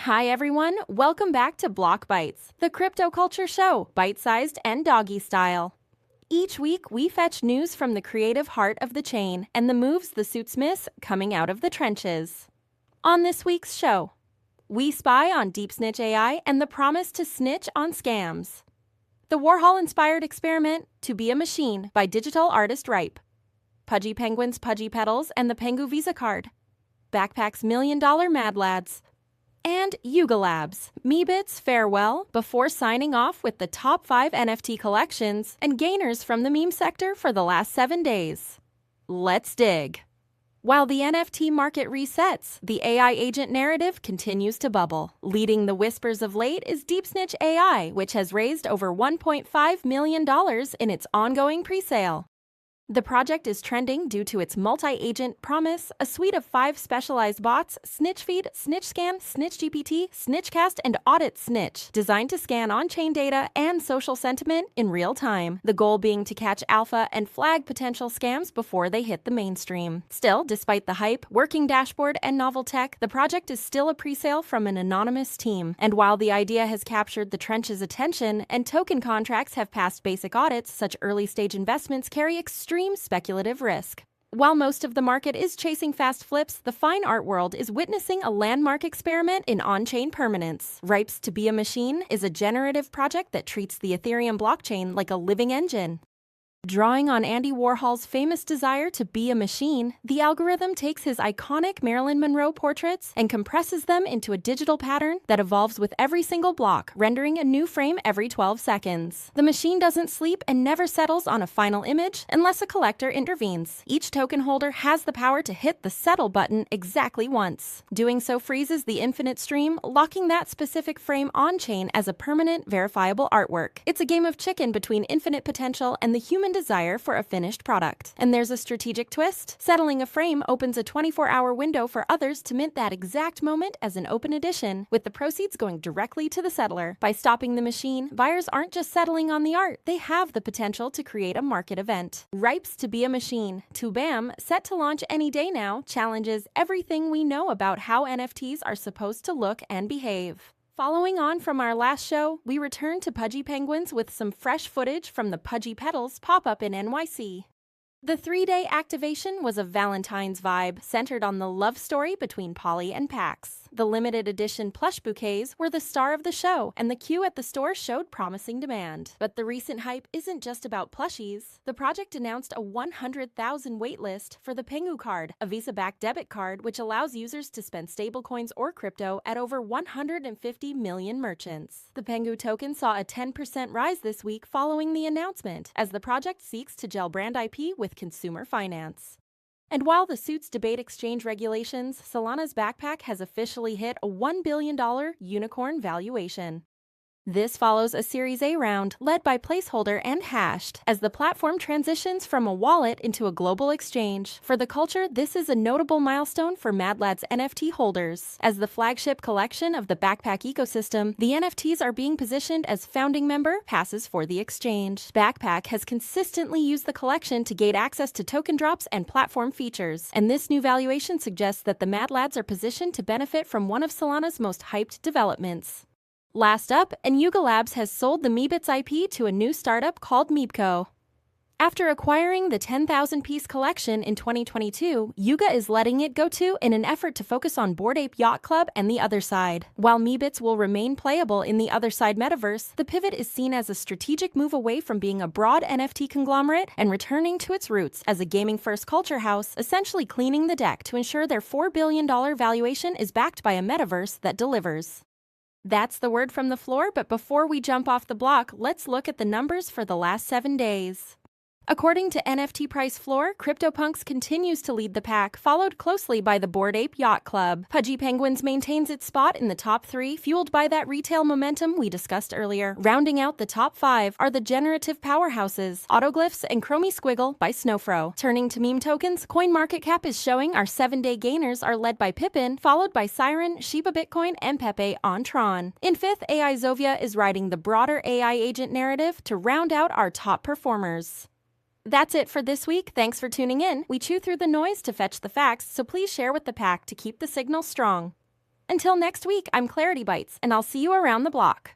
Hi everyone, welcome back to Block Bites, the crypto culture show, bite-sized and doggy style. Each week, we fetch news from the creative heart of the chain and the moves the suits miss coming out of the trenches. On this week's show, we spy on DeepSnitch AI and the promise to snitch on scams. The Warhol-Inspired experiment, To Be a Machine by digital artist Ripe. Pudgy Penguins, Pudgy Petals, and the Pengu Visa Card. Backpack's $1 Million Mad Lads. And Yuga Labs, Meebits farewell before signing off with the top 5 NFT collections and gainers from the meme sector for the last 7 days. Let's dig. While the NFT market resets, the AI agent narrative continues to bubble. Leading the whispers of late is DeepSnitch AI, which has raised over $1.5 million in its ongoing presale. The project is trending due to its multi-agent promise, a suite of 5 specialized bots, SnitchFeed, SnitchScan, SnitchGPT, SnitchCast, and Audit Snitch, designed to scan on-chain data and social sentiment in real time, the goal being to catch alpha and flag potential scams before they hit the mainstream. Still, despite the hype, working dashboard, and novel tech, the project is still a presale from an anonymous team. And while the idea has captured the trench's attention and token contracts have passed basic audits, such early-stage investments carry extreme speculative risk. While most of the market is chasing fast flips, the fine art world is witnessing a landmark experiment in on-chain permanence. Ripe's To Be a Machine is a generative project that treats the Ethereum blockchain like a living engine. Drawing on Andy Warhol's famous desire to be a machine, the algorithm takes his iconic Marilyn Monroe portraits and compresses them into a digital pattern that evolves with every single block, rendering a new frame every 12 seconds. The machine doesn't sleep and never settles on a final image unless a collector intervenes. Each token holder has the power to hit the settle button exactly once. Doing so freezes the infinite stream, locking that specific frame on-chain as a permanent, verifiable artwork. It's a game of chicken between infinite potential and the human desire for a finished product. And there's a strategic twist. Settling a frame opens a 24-hour window for others to mint that exact moment as an open edition, with the proceeds going directly to the settler. By stopping the machine, buyers aren't just settling on the art, they have the potential to create a market event. Ripe's To Be a Machine, TOBAM, set to launch any day now, challenges everything we know about how NFTs are supposed to look and behave. Following on from our last show, we return to Pudgy Penguins with some fresh footage from the Pudgy Petals pop-up in NYC. The 3-day activation was a Valentine's vibe, centered on the love story between Polly and Pax. The limited edition plush bouquets were the star of the show, and the queue at the store showed promising demand. But the recent hype isn't just about plushies. The project announced a 100,000 waitlist for the Pengu Card, a Visa-backed debit card which allows users to spend stablecoins or crypto at over 150 million merchants. The Pengu token saw a 10% rise this week following the announcement, as the project seeks to gel brand IP with consumer finance. And while the suits debate exchange regulations, Solana's backpack has officially hit a $1 billion unicorn valuation. This follows a Series A round led by Placeholder and Hashed as the platform transitions from a wallet into a global exchange. For the culture, this is a notable milestone for Mad Lads NFT holders. As the flagship collection of the backpack ecosystem, the NFTs are being positioned as founding member passes for the exchange. Backpack has consistently used the collection to gate access to token drops and platform features, and this new valuation suggests that the Mad Lads are positioned to benefit from one of Solana's most hyped developments. Last up, Yuga Labs has sold the Meebits IP to a new startup called Meebco. After acquiring the 10,000-piece collection in 2022, Yuga is letting it go too in an effort to focus on Bored Ape Yacht Club and the Other Side. While Meebits will remain playable in the Other Side metaverse, the pivot is seen as a strategic move away from being a broad NFT conglomerate and returning to its roots as a gaming-first culture house, essentially cleaning the deck to ensure their $4 billion valuation is backed by a metaverse that delivers. That's the word from the floor, but before we jump off the block, let's look at the numbers for the last 7 days. According to NFT Price Floor, CryptoPunks continues to lead the pack, followed closely by the Bored Ape Yacht Club. Pudgy Penguins maintains its spot in the top 3, fueled by that retail momentum we discussed earlier. Rounding out the top 5 are the generative powerhouses, Autoglyphs and Chromie Squiggle by Snowfro. Turning to meme tokens, CoinMarketCap is showing our 7-day gainers are led by Pippin, followed by Siren, Shiba Bitcoin, and Pepe on Tron. In 5th, AI Zovia is riding the broader AI agent narrative to round out our top performers. That's it for this week. Thanks for tuning in. We chew through the noise to fetch the facts, so please share with the pack to keep the signal strong. Until next week, I'm Clarity Bites, and I'll see you around the block.